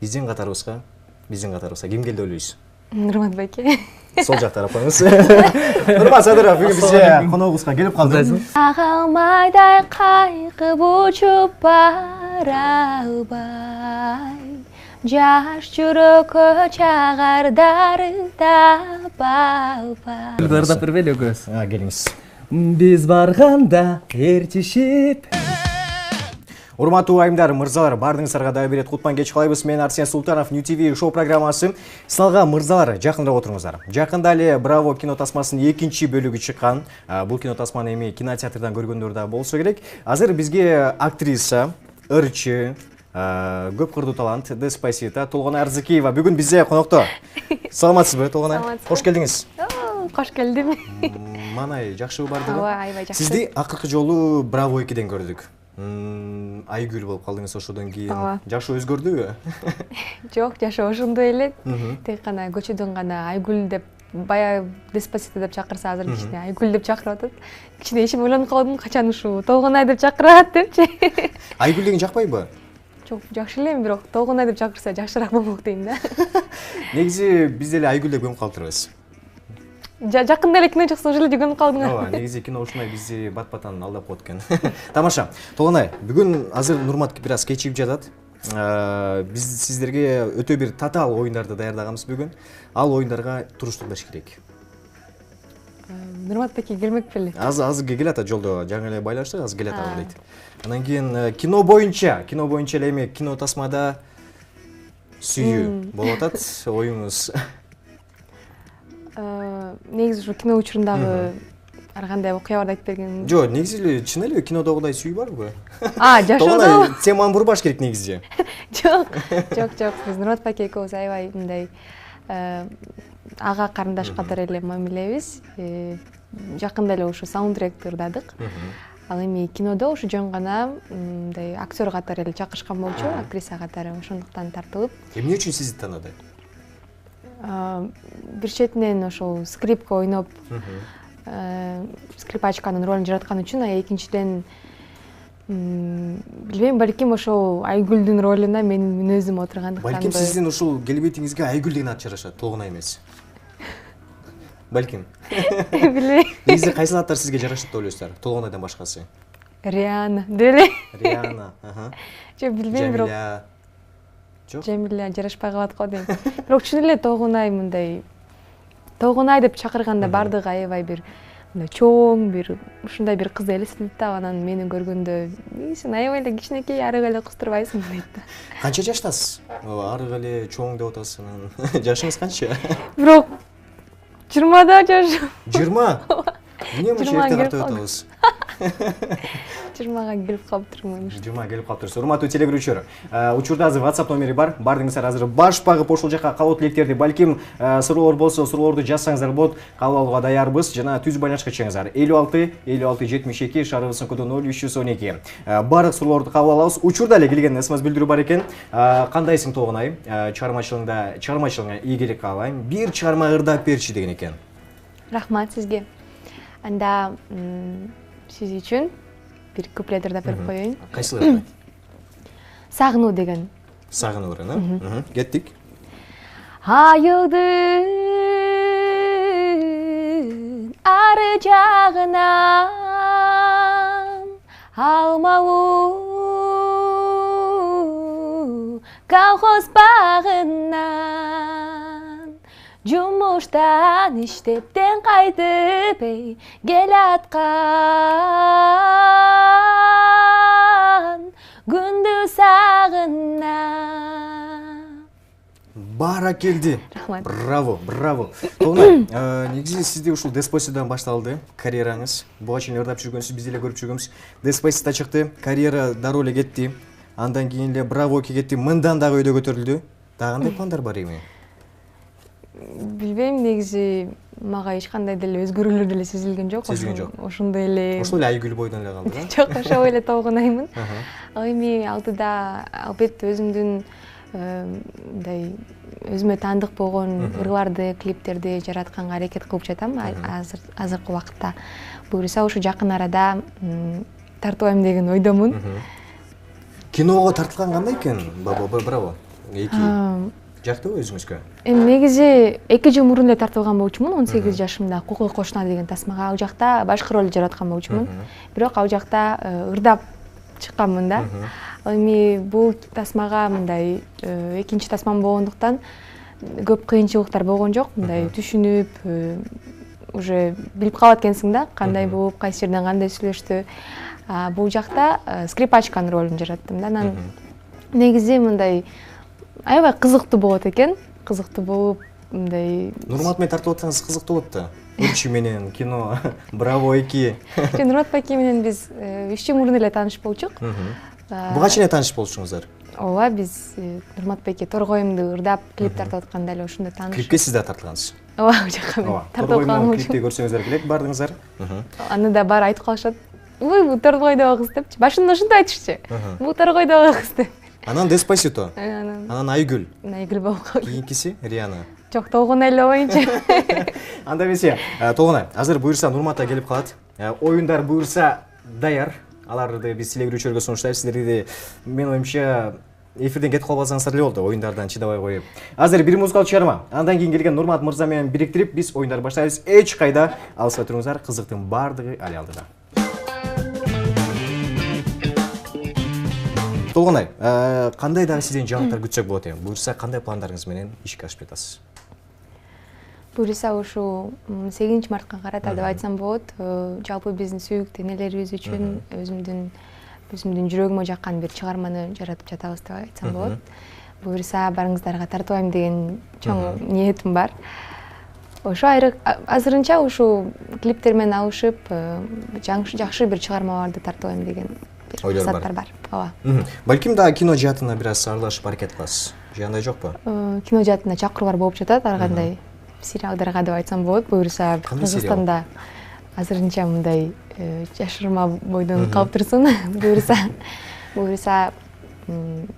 биздин катарыбызга ким келди ойлойсуз? Нурмат байке. Сол жактан апаңыз. Нурмат Садыров бүгүн бизге коногубузга келип калды. Ағалмайдай қайқып учуп барабай, жаш жүрөккө чагардары табалбай. Дырдап бербейли экөөбүз. Келиңиз. Биз барганда ээрчишип. Урматтуу айымдар, мырзалар, бардыңыздарга дагы бир кутман кеч кылайбыз. Мен Арсен Султанов, New TV шоу программасы. Синалга мырзалар, жакыныраак отуруңуздар. Жакында эле Браво кино тасмасынын 2-чи бөлүгү чыккан. Бул кино тасманы эми кинотеатрдан көргөндөр да болсо керек. Азыр бизге актриса, ырчы, көп кырдуу талант Деспасито Толгонай Арзыкиева бүгүн бизде конокто. Саламатсызбы, Толгонай? Кош келдиңиз. Кош келдим. Манай жакшыбы бардыгы? Ооба, аябай жакшы. Сизди акыркы жолу Браво 2ден көрдүк. Айгүл болуп калдыңыз ошодон кийин. Жашоо өзгөрдүбү? Жок, жашоо ошондой эле. Тек гана көчөдөн гана Айгүл деп, бая Деспасито деп чакырса, азыр кичине Айгүл деп чакырып атат. Кичине ишим ойлонуп калдым, качан ушул Толгонай деп чакырат депчи. Айгүл деген жакпайбы? Жок, жакшы элем, бирок Толгонай деп чакырса жакшыраак болмок дейм да. Негизи биз деле Айгүл деп көнүп калыптырбыз. Жакында эле кино чыкса ошол эле көнүп калдыңар. Ооба, негизи кино ушундай бизди бат-баттан алдап коет экен. Тамаша. Толгонай, бүгүн азыр Нурмат бир аз кечигип жатат. Биз сиздерге өтө бир татаал оюндарды даярдаганбыз бүгүн. Ал оюндарга туруштук бериш керек. Нурмат байке келмек беле? Азыр келет ата жолдо, жаңы эле байланыштык, азыр келет ага дейт. Анан кийин кино боюнча эле эми кино тасмада сүйүү болуп атат оюңуз. Негизи ушу кино учурундагы ар кандай окуяларды айтып берген. Жок, негизи эле чын эле кинодогудай сүйүү барбы? Жашоодо. Теманы бурбаш керек негизи. Жок. Биз Нурмат байке экөөбүз аябай мындай ага карындаш катары эле мамилебиз. Жакында эле ушу саундтрек ырдадык. Ал эми кинодо ушу жөн гана мындай актер катары эле чакырышкан болчу, актриса катары, ошондуктан тартылып. Эмне үчүн сизди таанады? Бир четинен ошол скрипка ойноп, скрипачканын ролун жараткан үчүн, экинчиден билбейм, балким ошол Айгүлдүн ролуна менин мүнөзүм отургандыктан. Балким сиздин ушул келбетиңизге Айгүл деген ат жарашат, Толгонай эмес. Балким. Билбейм. Негизи кайсы аттар сизге жарашат деп ойлойсуздар? Толгонайдан башкасы. Риана, деле. Риана, Жок, билбейм, бирок. Жамиля жарашпай калат го дейм. Бирок чын эле Толгонай мындай Толгонай деп чакырганда бардыгы аябай бир мындай чоң бир ушундай бир кызды элестетет да, анан мени көргөндө сен аябай эле кичинекей, арык эле кыз турбайсың дейт да. Канча жаштасыз? Арык эле чоң деп атасыз. Жашыңыз канча? Бирок 20да жашым. 20? Эмне мынча эрте картап атабыз? 20га келип калыптырмын. 20 келип калыптырсыз. Урматтуу телегөрүүчүлөр, учурда азыр WhatsApp номери бар. Бардыңыздар азыр баш багып ошол жака кабыл тилектерди, балким суроолор болсо, суроолорду жазсаңыздар болот. Кабыл алууга даярбыз. Жана түз байланышка чыгыңыздар. 56 72 шарыбыздын коду 0312. Бардык суроолорду кабыл алабыз. Учурда эле келген СМС билдирүү бар экен. Кандайсың Толгонай? Чыгармачылыгыңа ийгилик каалайм. Бир чыгарма ырдап берчи деген экен. Рахмат сизге. Анда сиз үчүн бир куплет ырдап берип коеюн. Кайсылы? Сагынуу деген. Сагынуу ыры, кеттик. Айылдын ары жагынан алмабу колхоз багынан жумуштан иштептен кайтып келаткан күндү сагынам. Бара келди. Рахмат. Браво. Толгонай, негизи сизде ушул Деспаситодон башталды карьераңыз. Буга чейин ырдап жүргөнсүз, биз деле көрүп жүргөнбүз. Деспасито чыкты, карьера дароо эле кетти. Андан кийин эле Браво 2 кетти, мындан дагы өйдө көтөрүлдү. Дагы кандай пландар бар эми? Билбейм, негизи мага эч кандай деле өзгөрүүлөр деле сезилген жок. Ошондой эле. Ошол эле Айгүл бойдон эле калды да? Жок, ошол эле Толгонаймын. Ал эми алдыда албетте өзүмдүн мындай өзүмө таандык болгон ырларды, клиптерди жаратканга аракет кылып жатам азыркы убакытта. Буюрса ушу жакын арада тартыбайм деген ойдомун. Киного тартылган кандай экен? Браво. Жактыбы өзүңүзгө? Эми негизи 2 жыл мурун эле тартылган болчумун, 18 жашымда Кукуй кошуна деген тасмага. Ал жакта башкы роль жараткан болчумун. Бирок ал жакта ырдап чыкканмын да. Эми бул тасмага мындай экинчи тасмам болгондуктан көп кыйынчылыктар болгон жок. Мындай түшүнүп, уже билип калат экенсиң да, кандай болуп, кайсы жерден кандай сүйлөштү. Бул жакта скрипачканын ролун жараттым да. Анан негизи мындай аябай кызыктуу болот экен. Кызыктуу болуп, мындай Нурмат менен тартып атсаңыз кызыктуу болот да. Үрчү менен кино, Браво 2. Нурмат байке менен биз 3 жыл мурун эле тааныш болчук. Буга чейин тааныш болушуңуздар? Ооба, биз Нурмат байке Торгоюмду ырдап клип тартып атканда эле ошондо тааныш. Клипке сиз да тартылгансыз? Ооба, бул жака мен тартып аткан болчумун. Клипти көрсөңүздөр келет бардыңыздар. Аны да баары айтып калышат. Уй, бул Торгойдогу кыз депчи. Башында ошентип айтышчу. Бул Торгойдогу кыз деп. Анан Деспасито. Анан Айгүл. Айгүл болуп калды. Кийинкиси Риана. Жок, Толгонай эле боюнча. Анда эмесе, Толгонай, азыр буюрса Нурмата келип калат. Оюндар буюрса даяр. Аларды биз телегөрүүчүлөргө сунуштайбыз. Силерди мен оюмча эфирден кетип калбасаңыздар эле болду, оюндардан чыдабай коюп. Азыр бир музыкалык чыгарма. Андан кийин келген Нурмат мырза менен бириктирип биз оюндар баштайбыз. Эч кайда алыспай туруңуздар, кызыктын бардыгы али алдыда. Толгонай, кандай дагы сизден жаңылыктар күтсөк болот эми? Буюрса кандай пландарыңыз менен ишке ашып жатасыз? Буюрса ушул 8 мартка карата деп айтсам болот. Жалпы биздин сүйүктүү энелерибиз үчүн өзүмдүн жүрөгүмө жаккан бир чыгарманы жаратып жатабыз деп айтсам болот. Буюрса барыңыздарга тартыбайм деген чоң ниетим бар. Ошо азырынча ушул клиптер менен алышып, жакшы бир чыгармаларды тартыбайм деген мақсаттар бар. Ооба. Балким да кино жаатына бир аз аралашып аракет кыласыз. Же андай жокпу? Кино жаатына чакыруулар болуп жатат, ар кандай сериалдарга деп айтсам болот. Буюрса Кыргызстанда азырынча мындай жашырма бойдон калып турсун. Буюрса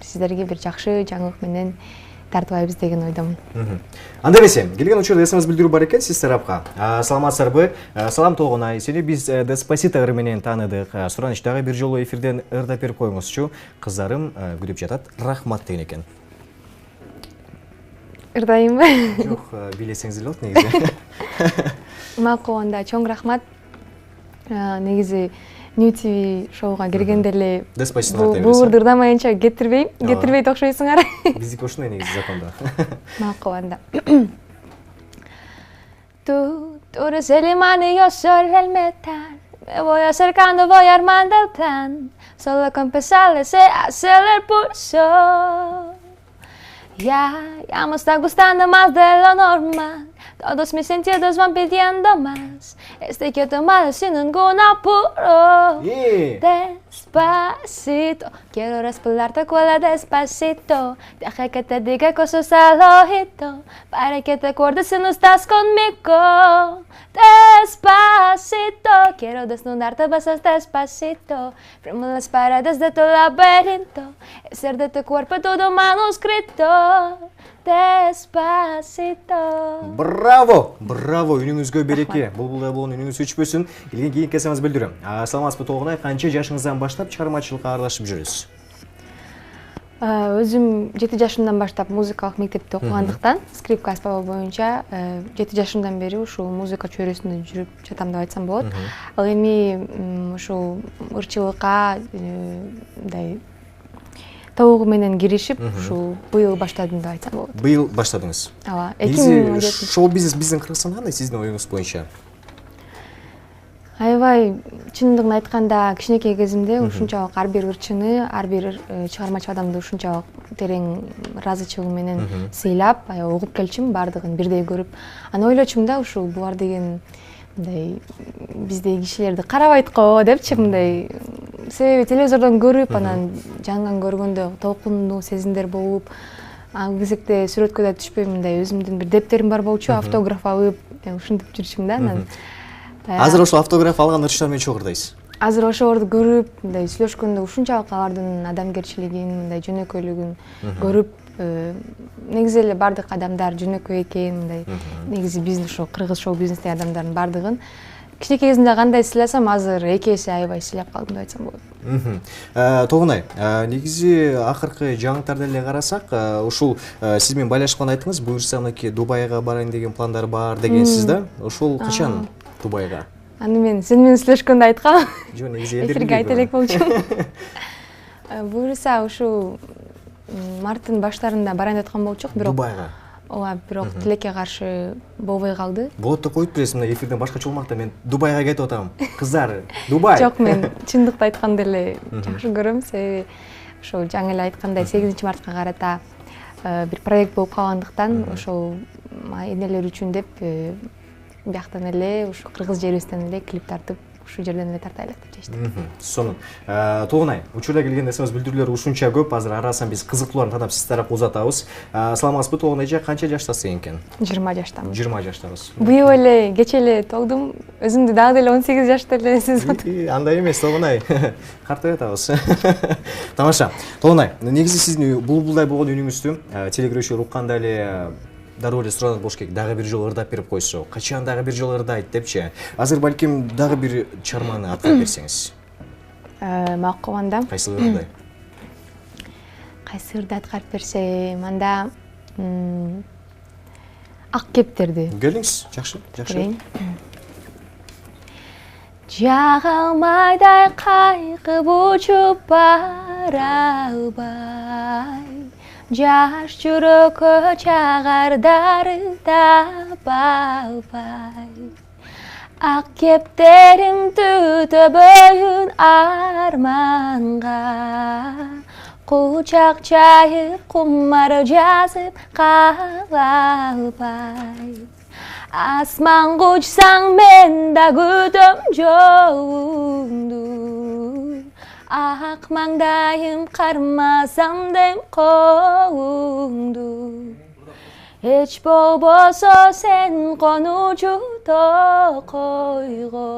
сиздерге бир жакшы жаңылык менен тартыбайбыз деген ойдомун. Анда эмесе, келген учурда СМС билдирүү бар экен сиз тарапка. Саламатсыздарбы? Салам Толгонай, сени биз Деспасито ыры менен тааныдык. Сураныч дагы бир жолу эфирден ырдап берип коюңузчу. Кыздарым күтүп жатат. Рахмат деген экен. Ырдайымбы? Жок, билесеңиз эле болот негизи. Макул, анда чоң рахмат. Негизи New TV шоуга киргенде эле бул ырдамайынча кетирбейт окшойсуңар. Биздики ушундай негизи закондо. Макул, анда. Tú eres el imán y yo soy el metal. Me voy acercando, voy armando el plan. Solo con empezar se acelera el pulso. Ya me está gustando más de lo normal. Todos mis sentidos van pidiendo más. Estoy quieto mal sin ningún apuro. Despacito, quiero respirarte cuela despacito. Deja que te diga cosas al ojito, para que te acuerdes si no estás conmigo. Despacito, quiero desnudarte, besas despacito. Firmo las paredes de tu laberinto, el ser de tu cuerpo todo manuscrito. Despacito. Браво! Браво! Үнүңүзгө береке. Булбулдай болгон үнүңүз өчпөсүн. Келген кийин кесемиз билдирем. Саламатсызбы Толгонай, канча жашыңыздан баштап чыгармачылыкка аралашып жүрөсүз? Өзүм 7 жашымдан баштап музыкалык мектепте окугандыктан, скрипка аспабы боюнча 7 жашымдан бери ушул музыка чөйрөсүндө жүрүп жатам деп айтсам болот. Ал эми ушул ырчылыкка мындай табыгы менен киришип, ушул быйыл баштадым деп айтсам болот. Быйыл баштадыңыз. Ооба. Шоу-бизнес биздин Кыргызстанда сиздин оюңуз боюнча? Аябай чындыгын айтканда, кичинекей кезимде ушунчалык ар бир ырчыны, ар бир чыгармачы адамды ушунчалык терең ыраазычылыгым менен сыйлап, аябай угуп келчүмүн, бардыгын бирдей көрүп. Аны ойлочумун да, ушул булар деген мындай биздей кишилерди карабайт го депчи, мындай. Себеби телевизордон көрүп, анан жаңган көргөндө толкундуу сезимдер болуп, ал кезекте сүрөткө да түшпөй мындай өзүмдүн бир дептерим бар болчу, автограф алып, ушинтип жүрчүмүн да. Анан азыр ошол автограф алган ырчтар менен чогуу ырдайсыз? Азыр ошолорду көрүп, мындай сүйлөшкөндө ушунчалык алардын адамгерчилигин, мындай жөнөкөйлүгүн көрүп, негизи эле бардык адамдар жөнөкөй экен, мындай негизи биздин ошо кыргыз шоу бизнестеги адамдардын бардыгын кичинекей кезимде кандай сыйласам азыр 2 эсе аябай сыйлап калдым деп айтсам болот. Толгонай, негизи акыркы жаңылыктарды эле карасак, ушул сиз менен байлашканда айттыңыз, буюрса мынакей Дубайга барайын деген пландар бар дегенсиз да. Ушул качан Дубайга? Аны мен сен менен сүйлөшкөндө айткам. Жок, негизи элдер Эфирге айта элек болчумун. Буюрса ушул марттын баштарында барайын деп аткан болчук, бирок Дубайга. Ооба, бирок тилекке каршы болбой калды. Болот деп коюп бересиз, мына эфирден башкача болмакта мен Дубайга кетип атам. Кыздар, Дубай. Жок, мен чындыкты айтканды эле жакшы көрөм, себеби ошол жаңы эле айткандай 8-мартка карата бир проект болуп калгандыктан ошол энелер үчүн деп бияктан эле ушу кыргыз жерибизден эле клип тартып, ушул жерден эле тартайлык деп чечтик. Сонун. Толгонай, учурда келген смс билдирүүлөр ушунча көп, азыр арасынан биз кызыктууларын тандап сиз тарапка узатабыз. Саламатсызбы Толгонай эже, канча жаштасыз экен? 20 жаштамын. 20 жаштабыз. Быйыл эле кече эле толдум. Өзүмдү дагы деле 18 жашта эле сезип. Андай эмес, Толгонай. Картайып атабыз. Тамаша. Толгонай, негизи сиздин булбулдай болгон үнүңүздү телегрөшөр укканда эле дароо эле суранат болуш керек, дагы бир жолу ырдап берип койсо, качан дагы бир жолу ырдайт депчи. Азыр балким дагы бир чарманы аткарып берсеңиз. Макул анда. Кайсыл ырдай? Кайсы ырды аткарып берсем, анда ак кептерди. Келиңиз, жакшы, жакшы. Жагалмайдай кайгып учуп бара албай, жаш жүрөккө чагардары таба албай, ак кептерим түтөбөйүн арманга, кучак чайып кумар жазып кала албай. Асман кучсаң мен да күтөм жолуңду, ак маңдайым кармасам дем колуңду. Эч болбосо сен конучу токойго,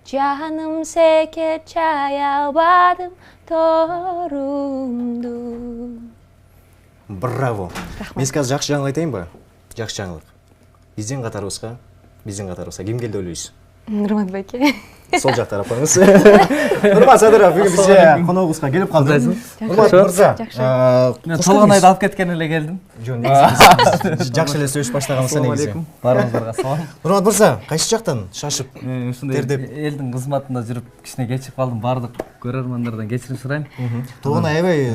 жаным секет чая албадым торумду. Браво. Мен сизге жакшы жаңылык айтайынбы? Жакшы жаңылык. Биздин катарыбызга ким келди ойлойсуз? Нурмат байке. Сол жак тарапыңыз. Нурмат Садыров бүгүн бизге коногубузга келип калды. Нурмат мырза, Мен Толгонайды алып кеткен эле келдим. Жөн, жакшы эле сүйлөшүп баштаганбыз негизи. Баарыңыздарга салам. Нурмат мырза, кайсы жактан шашып? Ушундай элдин кызматында жүрүп кичине кечип калдым. Баардык көрөрмандардан кечирим сурайм. Толгонай аябай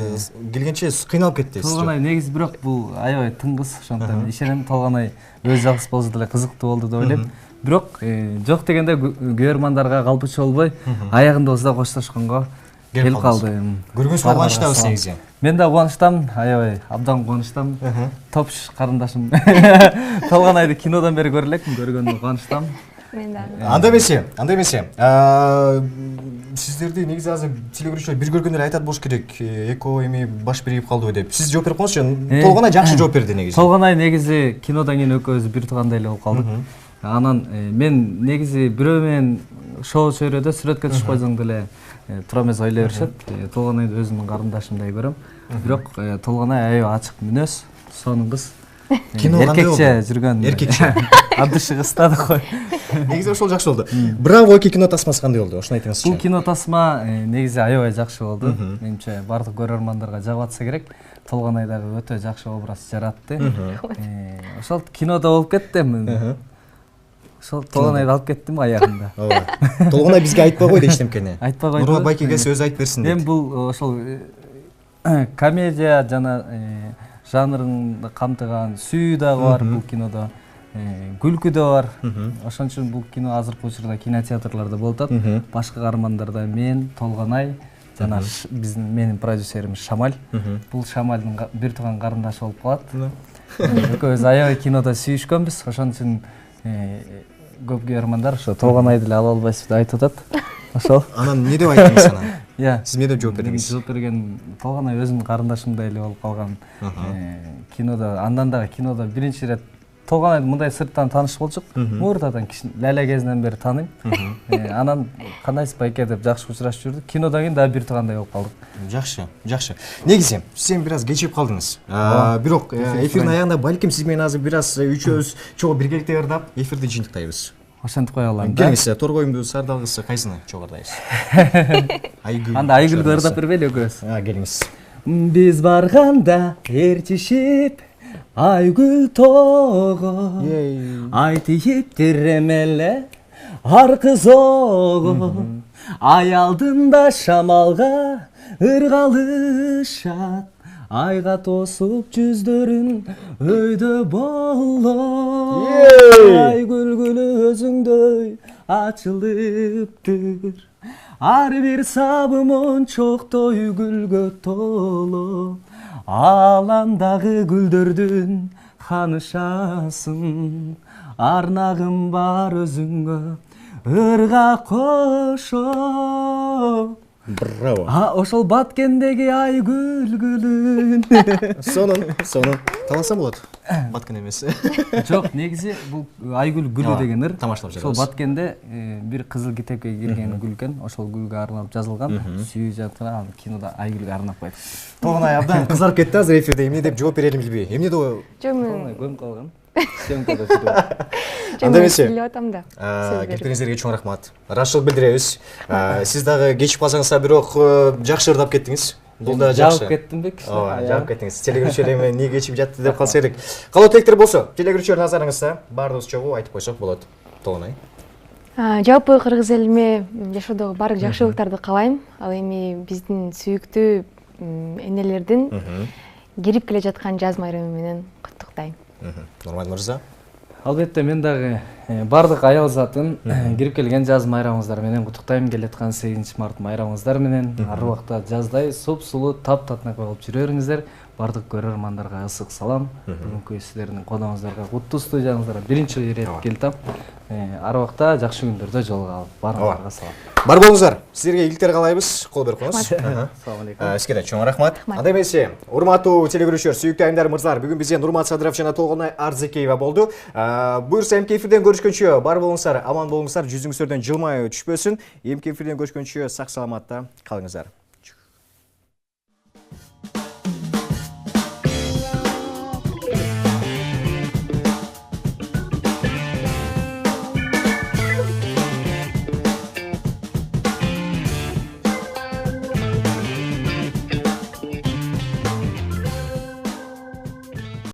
келгенче кыйналып кетти. Толгонай негизи бирок бул аябай тыңгыз, ошондуктан ишенем Толгонай өз жалгыз болсо деле кызыктуу болду деп ойлойм. Бирок жок дегенде көрөрмандарга калпычы болбой, аягында болсо да коштошконго келип калды. Көргөнүзгө кубанычтабыз негизи. Мен да кубанычтамын, аябай абдан кубанычтамын. Топуш карындашым Толгонайды кинодон бери көрө элекмин, көргөнүмө кубанычтамын. Мен да. Анда эмесе. Сиздерди негизи азыр телегөрүүчүлөр бир көргөндө айтат болуш керек, эко эми баш биригип калдыбы деп. Сиз жооп берип коңузчу. Толгонай жакшы жооп берди негизи. Толгонай негизи кинодон кийин экөөбүз бир туугандай эле болуп калдык. Анан мен негизи бирөө менен шоу чөйрөдө сүрөткө түшүп койсоң деле тура эмес ойлой беришет. Толгонайды өзүмдүн карындашымдай көрөм. Бирок Толгонай аябай ачык мүнөз, сонун кыз. Эркекче жүргөн. Эркекче. Адышы кыз да кой. Негизи ошол жакшы болду. Браво эки кино тасмасы кандай болду? Ошону айтыңызчы. Бул кино тасма негизи аябай жакшы болду. Менимче бардык көрөрмандарга жагып атса керек. Толгонай дагы өтө жакшы образ жаратты. Ошол кинодо болуп кетти. Ошол Толгонайды алып кеттим аягында. Ооба. Толгонай бизге айтпай койду эчтемкени. Айтпай койду. Нурмат байке келсе өзү айтып берсин деп. Мен бул ошол комедия жана жанрын камтыган сүйүү дагы бар бул кинодо. Күлкү да бар. Ошон үчүн бул кино азыркы учурда кинотеатрларда болуп атат. Башка каармандарда мен, Толгонай жана менин продюсерим Шамаль. Бул Шамальдын бир тууган карындашы болуп калат. Экөөбүз аябай кинодо сүйүшкөнбүз. Ошон үчүн көп көрөрмандар ошо Толгонайды эле ала албайсыз деп айтып атат. Ошол. Анан эмне деп айттыңыз анан? Сиз эмне деп жооп Мен бердиңиз? жооп берген Толгонай өзүмдүн карындашымдай эле болуп калган. Кинодо андан дагы кинодо биринчи ирет Толгонайды мындай сырттан таанышып болчук. Мурдадан ләле кезинен бери тааныйм. Анан кандайсыз байке деп жакшы учурашып жүрдүк. Кинодон кийин дагы бир туугандай болуп калдык. Жакшы, жакшы. Негизи сиз бир аз кечирип калдыңыз. Бирок эфирдин аягында балким сиз менен азыр бир аз үчөөбүз чогуу биргеликте ырдап эфирди жыйынтыктайбыз. ошентип кое алам да. Келиңиз, торгоюмду сардалгысы кайсыны чогордайбыз? Анда айгүлгө ырдап бербейли экөөбүз. Келиңиз. Биз барганда ээрчишип айгүл тоого ай тийип тиремеле аркы зоого ай алдында шамалга ыргалышат айга тосуп жүздөрүн өйдө боло айгүл гүлү өзүңдөй ачылыптыр ар бир сабымын чоктой гүлгө толо аландагы гүлдөрдүн ханышасың арнагым бар өзүңгө ырга кошо. Браво. Ошол Баткендеги айгүл гүлүн. Сонун. Таласам болот. Баткен эмес. Жок, негизи бул айгүл гүлү деген ыр. Тамаштап жүрөбүз. Ошол Баткенде бир кызыл китепке кирген гүл экен. Ошол гүлгө арнап жазылган. Сүйүү жатыр, аны кинода айгүлгө арнап койду. Толгонай абдан кызарып кетти азыр эфирде. Эмне деп жооп берелим билбей. Эмне деп Жок, мен көмүп калган. Съемкада жүрүп. Анда эмесе. билип атам да. Келгениңизерге чоң рахмат. Ырашчылык билдиребиз. Сиз дагы кечип калсаңыз да бирок жакшы ырдап кеттиңиз. Бул да жакшы. Жаап кеттим бек. Жаап кеттиңиз. Телекөрүүчүлөр эми эмне кечип жатты деп калса керек. Калоо тилектер болсо, телекөрүүчүлөр назарыңызда баардыгыбыз чогуу айтып койсок болот. Толгонай. Жалпы кыргыз элиме жашоодогу баардык жакшылыктарды каалайм. Ал эми биздин сүйүктүү энелердин кирип келе жаткан жаз майрамы менен куттуктайм. Нурмат мырза. Албетте мен дагы бардык аял затын кирип келген жаз майрамыңыздар менен куттуктайм. Келаткан 8 март майрамыңыздар менен ар убакта жаздай суп-сулуу, таптатнак болуп жүрө бериңиздер. Бардык көрөрмандарга ысык салам. Бүгүнкү сиздердин коногуңуздарга куттуу студиябызга биринчи ирет келтим. Ар убакта жакшы күндөрдө жолугалы. Баарыңыздарга салам. Бар болуңуздар. Сиздерге ийгиликтер каалайбыз. Кол берип коюңуз. Салам алейкум. Сизге да чоң рахмат. Анда эмесе, урматтуу телекөрүүчүлөр, сүйүктүү айымдар, мырзалар, бүгүн бизде Нурмат Садыров жана Толгонай Арзыкеева болду. Буюрса эмки эфирден көрүшкөнчө бар болуңуздар, аман болуңуздар, жүзүңүздөрдөн жылмайуу түшпөсүн. Эмки эфирден көрүшкөнчө сак саламатта калыңыздар.